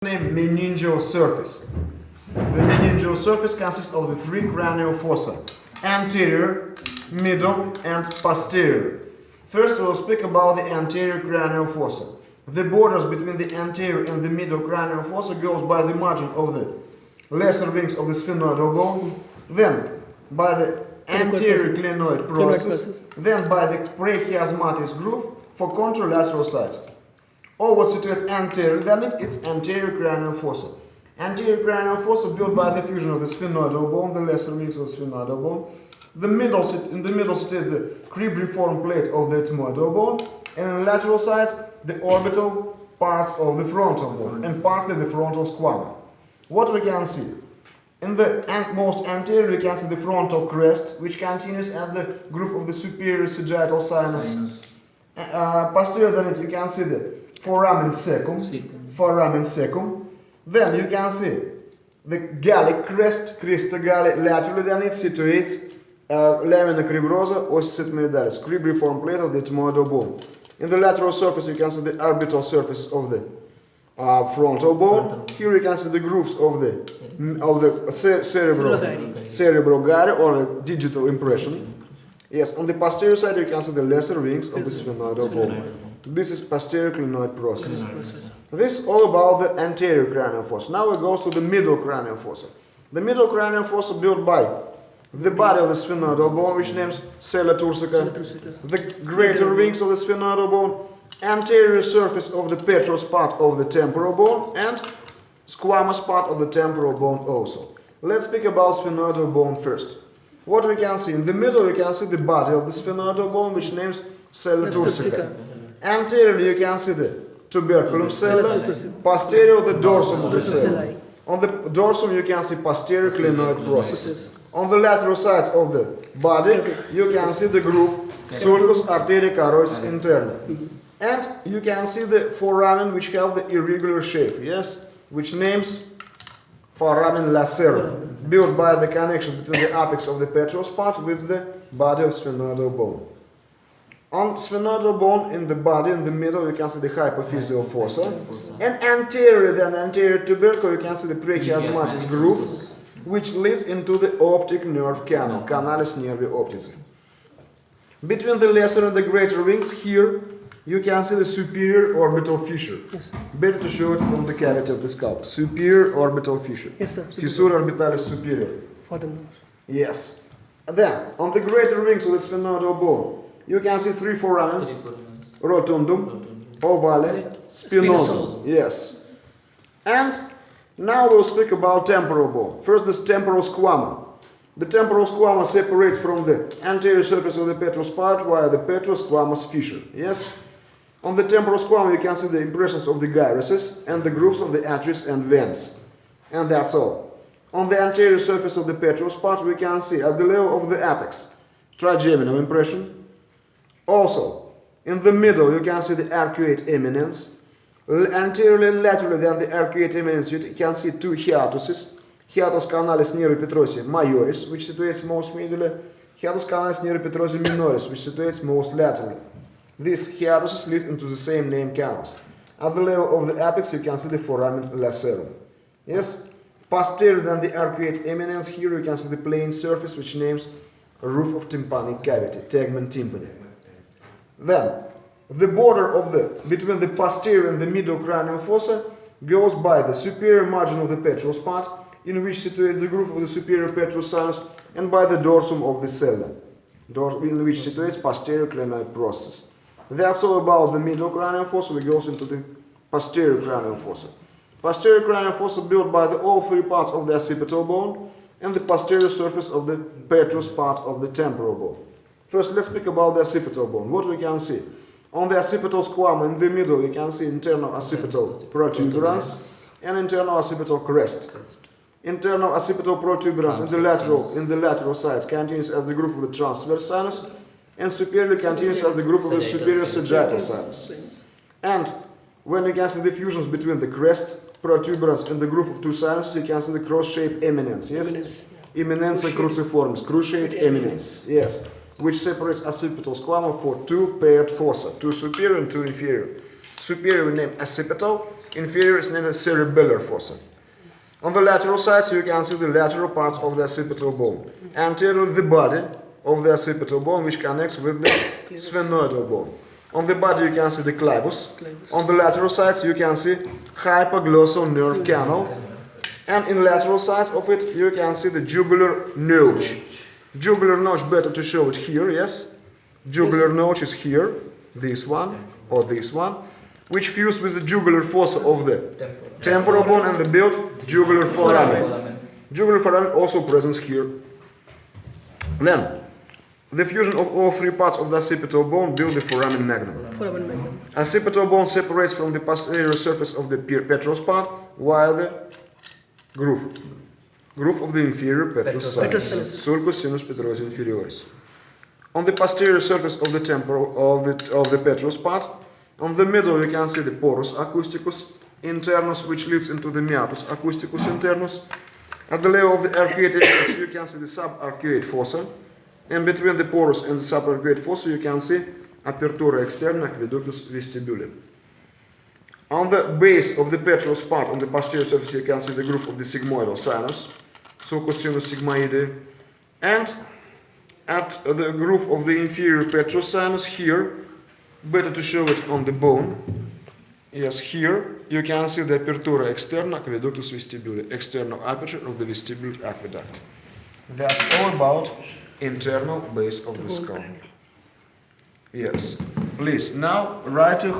Name meningeal surface. The meningeal surface consists of the three cranial fossa: anterior, middle, and posterior. First, we'll speak about the anterior cranial fossa. The borders between the anterior and the middle cranial fossa goes by the margin of the lesser wings of the sphenoidal bone, then by the anterior clinoid process, then by the prechiasmatis groove for contralateral sides. Or what situates anterior than it is anterior cranial fossa. Anterior cranial fossa built by the fusion of the sphenoidal bone, the lesser wings of the sphenoidal bone. In the middle sits the cribriform plate of the ethmoidal bone, and in the lateral sides the orbital parts of the frontal bone and partly the frontal squama. What we can see? In the most anterior, you can see the frontal crest, which continues as the groove of the superior sagittal sinus. Posterior than it, you can see the foramen secum. Then you can see the gallic crest, crista galli. Laterally than it situates lamina cribrosa, ossicet medalis, cribriform plate of the ethmoidal bone. In the lateral surface, you can see the orbital surface of the frontal bone. Here you can see the grooves of the cerebral gyre or the digital impression. Yes, on the posterior side you can see the lesser wings of the sphenoidal bone. This is posterior clinoid process. This is all about the anterior cranial fossa. Now we go to the middle cranial fossa. The middle cranial fossa built by the body of the sphenoidal bone, which names sella turcica, the greater wings of the sphenoidal bone, anterior surface of the petrous part of the temporal bone, and squamous part of the temporal bone also. Let's speak about sphenoidal bone first. What we can see in the middle, you can see the body of the sphenoidal bone, which names sella turcica. Anteriorly, you can see the tuberculum cella. Posterior, the dorsum of the cell. On the dorsum, you can see posterior clinoid process. On the lateral sides of the body, you can see the groove sulcus arteria carotis interna. And you can see the foramen, which have the irregular shape, yes, which names foramen lacerum, built by the connection between the apex of the petrous part with the body of sphenoidal bone. On sphenoidal bone in the body, in the middle, you can see the hypophyseal fossa. And anterior than anterior tubercle, you can see the prechiasmatis groove, which leads into the optic nerve canal, canalis nervi optici. Between the lesser and the greater wings, here you can see the superior orbital fissure. Yes, better to show it from the cavity of the scalp. Superior orbital fissure. Yes, sir. Fissura orbitalis superior. For the nose. Yes. Then, on the greater wings of the sphenoidal bone, you can see three foramens: rotundum, ovale, spinosum. Yes. And now we'll speak about temporal bone. First, this temporal squama. The temporal squama separates from the anterior surface of the petrous part via the petrous squamous fissure. Yes. On the temporal squama, you can see the impressions of the gyruses and the grooves of the atries and veins. And that's all. On the anterior surface of the petrous part, we can see at the level of the apex trigeminal impression. Also, in the middle, you can see the arcuate eminence. Anteriorly and laterally than the arcuate eminence, you can see two hiatuses. Hiatus canalis neri petrosi majoris, which situates most medially. Hiatus canalis neri petrosi minoris, which situates most laterally. These hiatuses lead into the same name canals. At the level of the apex, you can see the foramen lacerum. Yes? Posterior than the arcuate eminence, here you can see the plane surface, which names roof of tympanic cavity, tegmen tympani. Then, the border of between the posterior and the middle cranial fossa goes by the superior margin of the petrous part, in which situates the groove of the superior petrous sinus, and by the dorsum of the cella, in which situates posterior clinoid process. That's all about the middle cranial fossa. We go into the posterior cranial fossa. Posterior cranial fossa built by all three parts of the occipital bone and the posterior surface of the petrous part of the temporal bone. First, let's speak about the occipital bone. What we can see? On the occipital squama in the middle, you can see internal occipital protuberance and internal occipital crest. Internal occipital protuberance in the lateral sides continues at the groove of the transverse sinus, and superiorly continues at the groove of the superior sagittal sinus. And when you can see the fusions between the crest, protuberance, and the groove of two sinuses, you can see the cross-shaped eminence. Yes, eminentia cruciformis, cruciate eminence. Yes, which separates occipital squama for two paired fossa, two superior and two inferior. Superior we name occipital, inferior is named as cerebellar fossa. On the lateral sides, you can see the lateral parts of the occipital bone. Anterior, the body of the occipital bone, which connects with the sphenoidal bone. On the body, you can see the clivus. On the lateral sides, you can see hypoglossal nerve canal. And in lateral sides of it, you can see the jugular notch. Jugular notch, better to show it here, yes? Jugular notch is here, this one, or this one, which fuse with the jugular fossa of the temporal bone and the build jugular foramen. Jugular foramen also present here. Then, the fusion of all three parts of the occipital bone build the foramen magnum. Occipital bone separates from the posterior surface of the petrous part, while the groove of the inferior petrous sinus, sulcus sinus petrosus inferioris. On the posterior surface of the temporal of the petrous part, on the middle you can see the porus acousticus internus, which leads into the meatus acousticus internus. At the level of the arcuate areas, you can see the subarcuate fossa. And between the porus and the subarcuate fossa, you can see apertura externa aqueductus vestibule. On the base of the petrous part, on the posterior surface, you can see the groove of the sigmoidal sinus, sulcus sinus sigmoide, and at the groove of the inferior petrous sinus here, better to show it on the bone. Yes, here you can see the apertura externa aqueductus vestibule, external aperture of the vestibule aqueduct. That's all about internal base of the skull. Yes. Please, now write your